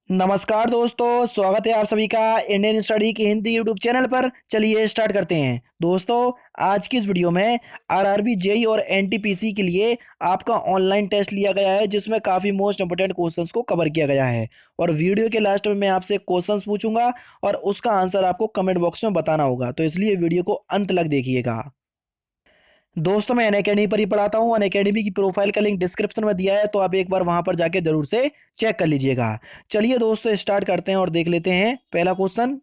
नमस्कार दोस्तों, स्वागत है आप सभी का इंडियन स्टडी की हिंदी यूट्यूब चैनल पर। चलिए स्टार्ट करते हैं। दोस्तों, आज की इस वीडियो में आरआरबी जेई और एनटीपीसी के लिए आपका ऑनलाइन टेस्ट लिया गया है, जिसमें काफ़ी मोस्ट इंपोर्टेंट क्वेश्चंस को कवर किया गया है। और वीडियो के लास्ट में मैं आपसे क्वेश्चंस पूछूंगा और उसका आंसर आपको कमेंट बॉक्स में बताना होगा, तो इसलिए वीडियो को अंत तक देखिएगा। दोस्तों, मैं अनअकैडमी पर ही पढ़ाता हूँ। अनअकैडमी की प्रोफाइल का लिंक डिस्क्रिप्शन में दिया है, तो आप एक बार वहां पर जाके जरूर से चेक कर लीजिएगा। चलिए दोस्तों, स्टार्ट करते हैं और देख लेते हैं पहला क्वेश्चन।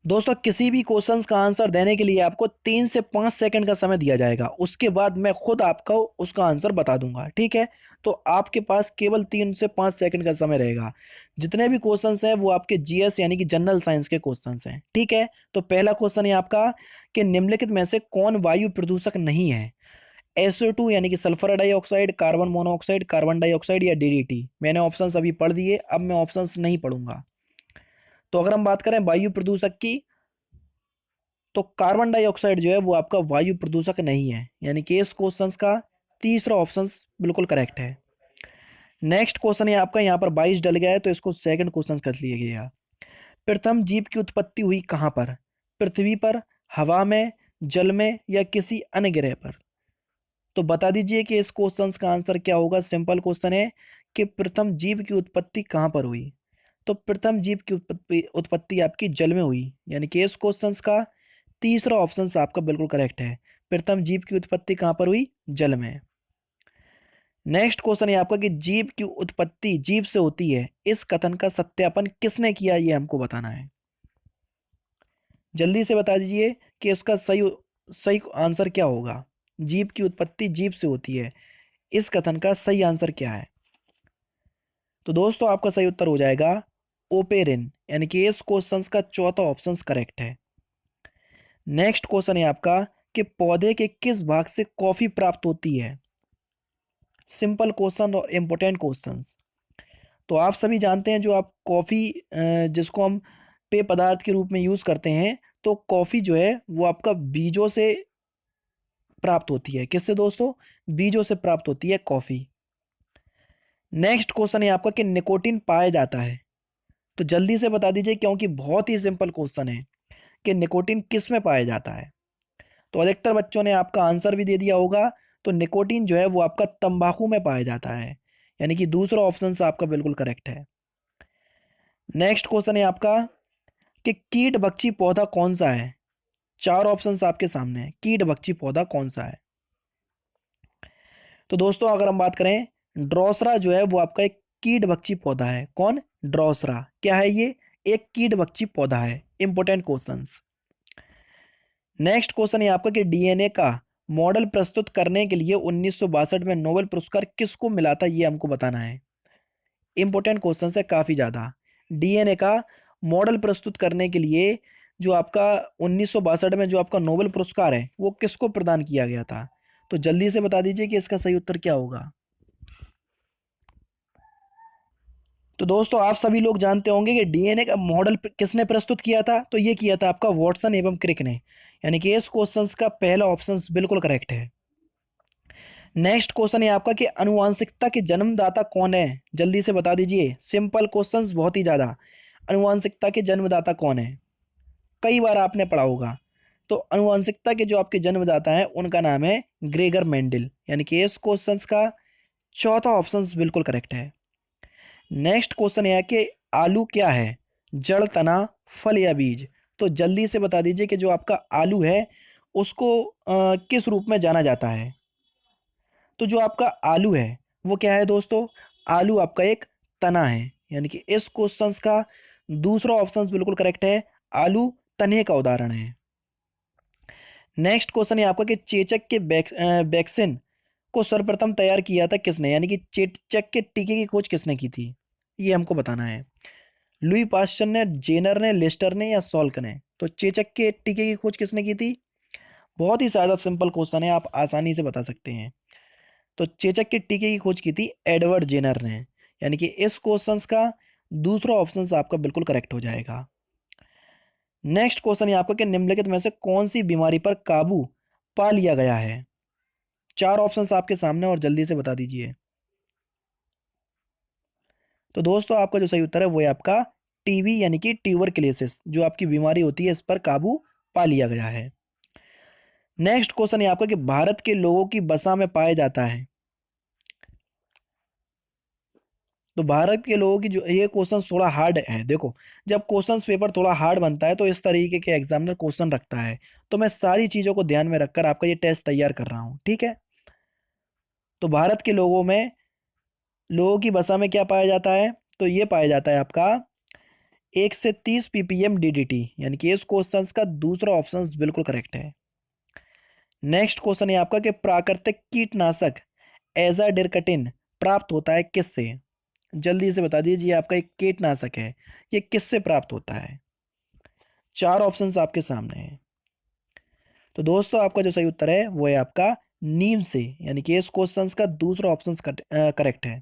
दोस्तों, किसी भी क्वेश्चंस का आंसर देने के लिए आपको 3 से 5 सेकंड का समय दिया जाएगा। उसके बाद मैं खुद आपको उसका आंसर बता दूंगा, ठीक है। तो आपके पास केवल 3 से 5 सेकंड का समय रहेगा। जितने भी क्वेश्चंस हैं वो आपके जीएस यानी कि जनरल साइंस के क्वेश्चंस हैं, ठीक है। तो पहला क्वेश्चन है आपका कि निम्नलिखित में से कौन वायु प्रदूषक नहीं है। SO2 यानी कि sulphur dioxide, carbon monoxide, carbon dioxide या DDT। मैंने ऑप्शंस अभी पढ़ दिए, अब मैं ऑप्शंस नहीं पढ़ूंगा। तो अगर हम बात करें वायु प्रदूषक की, तो कार्बन डाइऑक्साइड जो है वो आपका वायु प्रदूषक नहीं है, यानी कि इस क्वेश्चन का तीसरा ऑप्शन बिल्कुल करेक्ट है। नेक्स्ट क्वेश्चन है आपका, यहाँ पर 22 डल गया है, तो इसको सेकंड क्वेश्चन कर लिया गया। प्रथम जीव की उत्पत्ति हुई कहाँ पर। पृथ्वी पर, हवा में, जल में या किसी अन्य ग्रह पर। तो बता दीजिए कि इस क्वेश्चन का आंसर क्या होगा। सिंपल क्वेश्चन है कि प्रथम जीव की उत्पत्ति कहाँ पर हुई। तो प्रथम जीव की उत्पत्ति उत्पत्ति आपकी जल में हुई, यानी कि इस क्वेश्चन का तीसरा ऑप्शन आपका बिल्कुल करेक्ट है। प्रथम जीव की उत्पत्ति कहाँ पर हुई, जल में। नेक्स्ट क्वेश्चन है आपका कि जीव की उत्पत्ति जीव से होती है, इस कथन का सत्यापन किसने किया, ये हमको बताना है। जल्दी से बता दीजिए कि इसका सही सही आंसर क्या होगा। जीव की उत्पत्ति जीव से होती है, इस कथन का सही आंसर क्या है। तो दोस्तों, आपका सही उत्तर हो जाएगा ओपेरिन, यानी कि इस क्वेश्चन का चौथा ऑप्शन करेक्ट है। नेक्स्ट क्वेश्चन है आपका कि पौधे के किस भाग से कॉफी प्राप्त होती है। सिंपल क्वेश्चन और इंपोर्टेंट क्वेश्चंस। तो आप सभी जानते हैं, जो आप कॉफी जिसको हम पेय पदार्थ के रूप में यूज करते हैं, तो कॉफी जो है वो आपका बीजों से प्राप्त होती है। किससे दोस्तों, बीजों से प्राप्त होती है कॉफी। नेक्स्ट क्वेश्चन है आपका कि निकोटीन पाया जाता है। तो जल्दी से बता दीजिए, क्योंकि बहुत ही सिंपल क्वेश्चन है कि निकोटीन किस में पाया जाता है। तो अधिकतर बच्चों ने आपका आंसर भी दे दिया होगा। तो निकोटीन जो है वो आपका तंबाकू में पाया जाता है, यानी कि दूसरा ऑप्शन आपका बिल्कुल करेक्ट है। नेक्स्ट क्वेश्चन है आपका कि कीट भक्षी पौधा कौन सा है। चार ऑप्शंस आपके सामने हैं, कीट भक्षी पौधा कौन सा है। तो दोस्तों, अगर हम बात करें, ड्रोसरा जो है वो आपका एक कीट भक्षी पौधा है। कौन, ड्रोसरा क्या है, ये एक कीट भक्षी पौधा है। Important questions. नेक्स्ट क्वेश्चन है आपका कि डीएनए का मॉडल प्रस्तुत करने के लिए 1962 में नोबेल पुरस्कार किसको मिला था, ये हमको बताना है। इंपोर्टेंट क्वेश्चन है काफी ज्यादा। डीएनए का मॉडल प्रस्तुत करने के लिए जो आपका 1962 में जो आपका नोबेल पुरस्कार है वो किसको प्रदान किया गया था। तो जल्दी से बता दीजिए कि इसका सही उत्तर क्या होगा। तो दोस्तों, आप सभी लोग जानते होंगे कि डीएनए का मॉडल किसने प्रस्तुत किया था। तो ये किया था आपका वॉटसन एवं क्रिक ने, यानी कि इस क्वेश्चन का पहला ऑप्शन बिल्कुल करेक्ट है। नेक्स्ट क्वेश्चन है आपका कि अनुवांशिकता के जन्मदाता कौन है। जल्दी से बता दीजिए, सिंपल क्वेश्चंस बहुत ही ज्यादा। अनुवांशिकता के जन्मदाता कौन है, कई बार आपने पढ़ा होगा। तो अनुवांशिकता के जो आपके जन्मदाता हैं उनका नाम है ग्रेगर मेंडल, यानी कि इस क्वेश्चन का चौथा ऑप्शन बिल्कुल करेक्ट है। नेक्स्ट क्वेश्चन है कि आलू क्या है, जड़, तना, फल या बीज। तो जल्दी से बता दीजिए कि जो आपका आलू है उसको किस रूप में जाना जाता है। तो जो आपका आलू है वो क्या है दोस्तों, आलू आपका एक तना है, यानी कि इस क्वेश्चन का दूसरा ऑप्शन बिल्कुल करेक्ट है। आलू तने का उदाहरण है। नेक्स्ट क्वेश्चन है आपका कि चेचक के वैक्सीन को सर्वप्रथम तैयार किया था किसने, यानी कि चेचक के टीके की खोज किसने की थी, ये हमको बताना है। लुई पास्चर ने, जेनर ने, लिस्टर ने या सॉल्क ने। तो चेचक के टीके की खोज किसने की थी। बहुत ही ज्यादा सिंपल क्वेश्चन है, आप आसानी से बता सकते हैं। तो चेचक के टीके की खोज की थी एडवर्ड जेनर ने, यानी कि इस क्वेश्चन का दूसरा ऑप्शन आपका बिल्कुल करेक्ट हो जाएगा। नेक्स्ट क्वेश्चन है आपका कि निम्नलिखित में से कौन सी बीमारी पर काबू पा लिया गया है। चार ऑप्शंस आपके सामने और जल्दी से बता दीजिए। तो दोस्तों आपका जो सही उत्तर है वो है आपका टीबी यानी कि ट्यूबरक्लोसिस, जो आपकी बीमारी होती है, इस पर काबू पा लिया गया है। नेक्स्ट क्वेश्चन है आपका कि भारत के लोगों की वसा में पाया जाता है। तो भारत के लोगों की जो ये क्वेश्चन थोड़ा हार्ड है, देखो जब क्वेश्चन पेपर थोड़ा हार्ड बनता है तो इस तरीके के एग्जामिनर क्वेश्चन रखता है। तो मैं सारी चीजों को ध्यान में रखकर आपका ये टेस्ट तैयार कर रहा हूँ, ठीक है। तो भारत के लोगों की वसा में क्या पाया जाता है, तो ये पाया जाता है आपका 1 से 30 ppm DDT, यानी कि इस क्वेश्चन का दूसरा ऑप्शन बिल्कुल करेक्ट है। नेक्स्ट क्वेश्चन है आपका कि प्राकृतिक कीटनाशक एजाडिरकटिन प्राप्त होता है किससे। जल्दी से बता दीजिए, आपका एक कीटनाशक है, ये किससे प्राप्त होता है। चार ऑप्शंस आपके सामने हैं। तो दोस्तों आपका जो सही उत्तर है वो है आपका नीम से, यानी कि इस क्वेश्चन का दूसरा ऑप्शन करेक्ट है।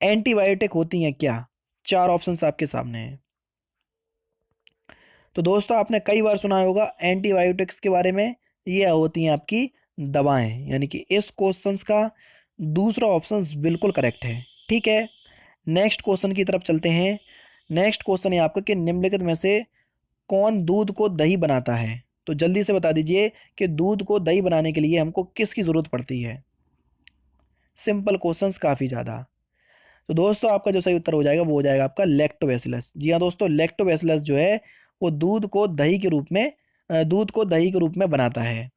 एंटीबायोटिक होती हैं क्या, चार ऑप्शंस आपके सामने हैं। तो दोस्तों आपने कई बार सुना होगा एंटीबायोटिक्स के बारे में, ये होती हैं आपकी दवाएं, यानी कि इस क्वेश्चन का दूसरा ऑप्शन बिल्कुल करेक्ट है, ठीक है। नेक्स्ट क्वेश्चन की तरफ चलते हैं। नेक्स्ट क्वेश्चन है आपका कि निम्नलिखित में से कौन दूध को दही बनाता है। तो जल्दी से बता दीजिए कि दूध को दही बनाने के लिए हमको किसकी जरूरत पड़ती है। सिंपल क्वेश्चंस काफी ज्यादा। तो दोस्तों आपका जो सही उत्तर हो जाएगा वो हो जाएगा आपका लैक्टोबैसिलस। जी हाँ दोस्तों, लैक्टोबैसिलस जो है वो दूध को दही के रूप में बनाता है।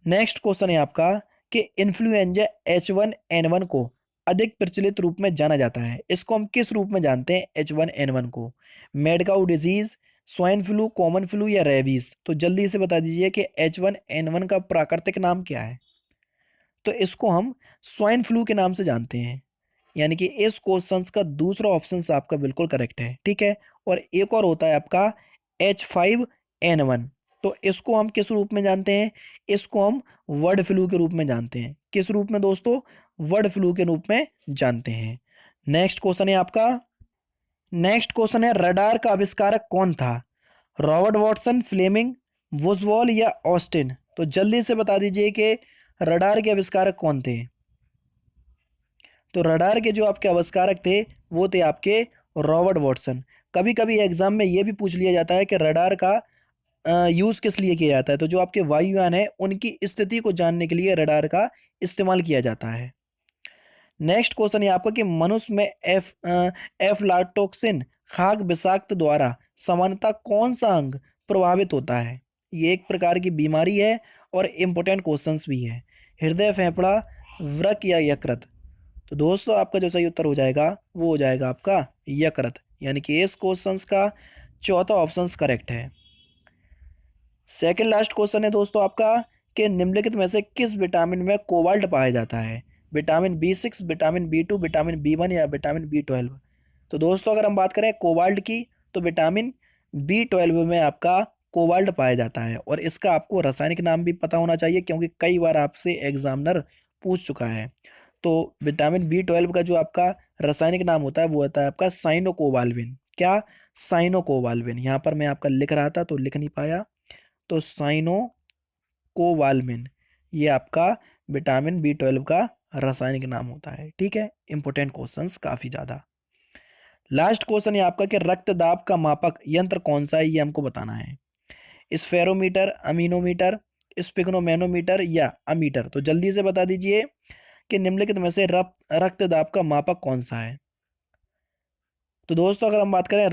नेक्स्ट क्वेश्चन है आपका कि इन्फ्लुएंजा H1N1 को अधिक प्रचलित रूप में जाना जाता है, इसको हम किस रूप में जानते हैं H1N1 को। Mad cow disease, swine flu, common flu या रेबीज। तो जल्दी से बता दीजिए कि H1N1 का प्राकृतिक नाम क्या है। तो इसको हम स्वाइन फ्लू के नाम से जानते हैं, यानी कि इस क्वेश्चन का दूसरा ऑप्शन आपका बिल्कुल करेक्ट है, ठीक है। और एक और होता है आपका H5N1। तो इसको हम किस रूप में जानते हैं, इसको हम वर्ड फ्लू के रूप में जानते हैं। किस रूप में दोस्तों, वर्ड फ्लू के रूप में जानते हैं। नेक्स्ट क्वेश्चन है आपका, नेक्स्ट क्वेश्चन है रडार का आविष्कारक कौन था। रॉबर्ट वॉटसन, फ्लेमिंग, वुजवॉल या ऑस्टिन। तो जल्दी से बता दीजिए कि रडार के आविष्कारक कौन थे। तो रडार के जो आपके आविष्कारक थे वो थे आपके रॉबर्ट वॉटसन। कभी कभी एग्जाम में ये भी पूछ लिया जाता है कि रडार का यूज किस लिए किया जाता है। तो जो आपके वायुयान है उनकी स्थिति को जानने के लिए रडार का इस्तेमाल किया जाता है। नेक्स्ट क्वेश्चन है आपका कि मनुष्य में एफलाटोक्सिन खाद्य विषाक्त द्वारा सामान्यतः कौन सा अंग प्रभावित होता है। ये एक प्रकार की बीमारी है और इम्पोर्टेंट क्वेश्चंस भी है। हृदय, फेफड़ा, वृक्क या यकृत। तो दोस्तों आपका जो सही उत्तर हो जाएगा वो हो जाएगा आपका यकृत, यानी कि इस क्वेश्चंस का चौथा ऑप्शन करेक्ट है। सेकंड लास्ट क्वेश्चन है दोस्तों आपका कि निम्नलिखित में से किस विटामिन में कोबाल्ट पाया जाता है। Vitamin B6, vitamin B2, vitamin B1 या विटामिन B12। तो दोस्तों अगर हम बात करें कोबाल्ट की, तो विटामिन B12 में आपका कोबाल्ट पाया जाता है। और इसका आपको रासायनिक नाम भी पता होना चाहिए, क्योंकि कई बार आपसे एग्जामिनर पूछ चुका है। तो विटामिन B12 का जो आपका रासायनिक नाम होता है वो होता है आपका साइनोकोबाल्विन। क्या, साइनोकोबाल्विन। यहाँ पर मैं आपका लिख रहा था तो लिख नहीं पाया, तो साइनोकोबाल्मिन ये आपका विटामिन B12 का रासायनिक नाम होता है, ठीक है। इंपॉर्टेंट क्वेश्चंस काफी ज्यादा। लास्ट क्वेश्चन है आपका कि रक्तदाब का मापक यंत्र कौन सा है, ये हमको बताना है। स्फेरोमीटर, अमीनोमीटर, स्पिग्नोमेनोमीटर या अमीटर। तो जल्दी से बता दीजिए कि निम्नलिखित में से रक्तदाब का मापक कौन सा है। तो दोस्तों अगर हम बात करें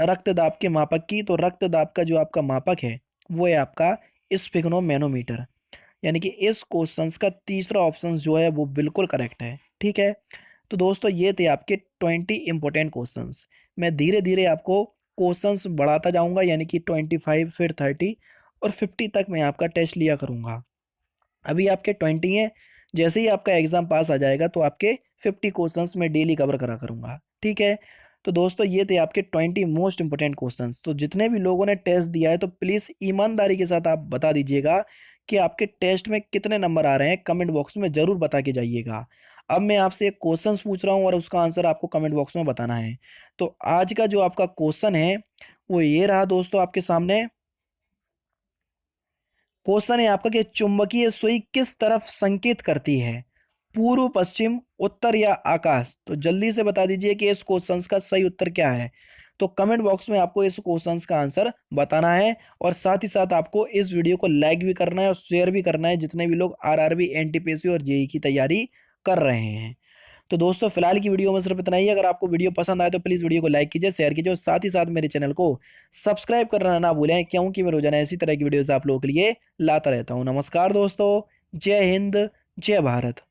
रक्तदाब के मापक की, तो रक्तदाब का जो आपका मापक है वो है आपका स्पिग्नोमेनोमीटर, यानी कि इस क्वेश्चन का तीसरा ऑप्शन जो है वो बिल्कुल करेक्ट है, ठीक है। तो दोस्तों ये थे आपके 20 इंपॉर्टेंट क्वेश्चंस। मैं धीरे धीरे आपको क्वेश्चंस बढ़ाता जाऊंगा, यानी कि 25, फिर 30 और 50 तक मैं आपका टेस्ट लिया करूंगा। अभी आपके 20 हैं, जैसे ही आपका एग्जाम पास आ जाएगा तो आपके 50 क्वेश्चंस में डेली कवर करा करूंगा, ठीक है। तो दोस्तों ये थे आपके 20 मोस्ट इंपोर्टेंट क्वेश्चंस। तो जितने भी लोगों ने टेस्ट दिया है तो प्लीज़ ईमानदारी के साथ आप बता दीजिएगा कि आपके टेस्ट में कितने नंबर आ रहे हैं, कमेंट बॉक्स में ज़रूर बता के जाइएगा। अब मैं आपसे एक क्वेश्चंस पूछ रहा हूँ और उसका आंसर आपको कमेंट बॉक्स में बताना है। तो आज का जो आपका क्वेश्चन है वो ये रहा दोस्तों आपके सामने। क्वेश्चन है आपका कि चुंबकीय सुई किस तरफ संकेत करती है। पूर्व, पश्चिम, उत्तर या आकाश? तो जल्दी से बता दीजिए कि इस क्वेश्चन का सही उत्तर क्या है। तो कमेंट बॉक्स में आपको इस क्वेश्चन का आंसर बताना है, और साथ ही साथ आपको इस वीडियो को लाइक भी करना है और शेयर भी करना है जितने भी लोग आरआरबी, एनटीपीसी और जेई की तैयारी कर रहे हैं। तो दोस्तों फिलहाल की वीडियो में सिर्फ इतना ही है। अगर आपको वीडियो पसंद आए तो प्लीज़ वीडियो को लाइक कीजिए, शेयर कीजिए और साथ ही साथ मेरे चैनल को सब्सक्राइब करना ना भूलें, क्योंकि मैं रोजाना इसी तरह की वीडियोस आप लोगों के लिए लाता रहता हूँ। नमस्कार दोस्तों, जय हिंद, जय भारत।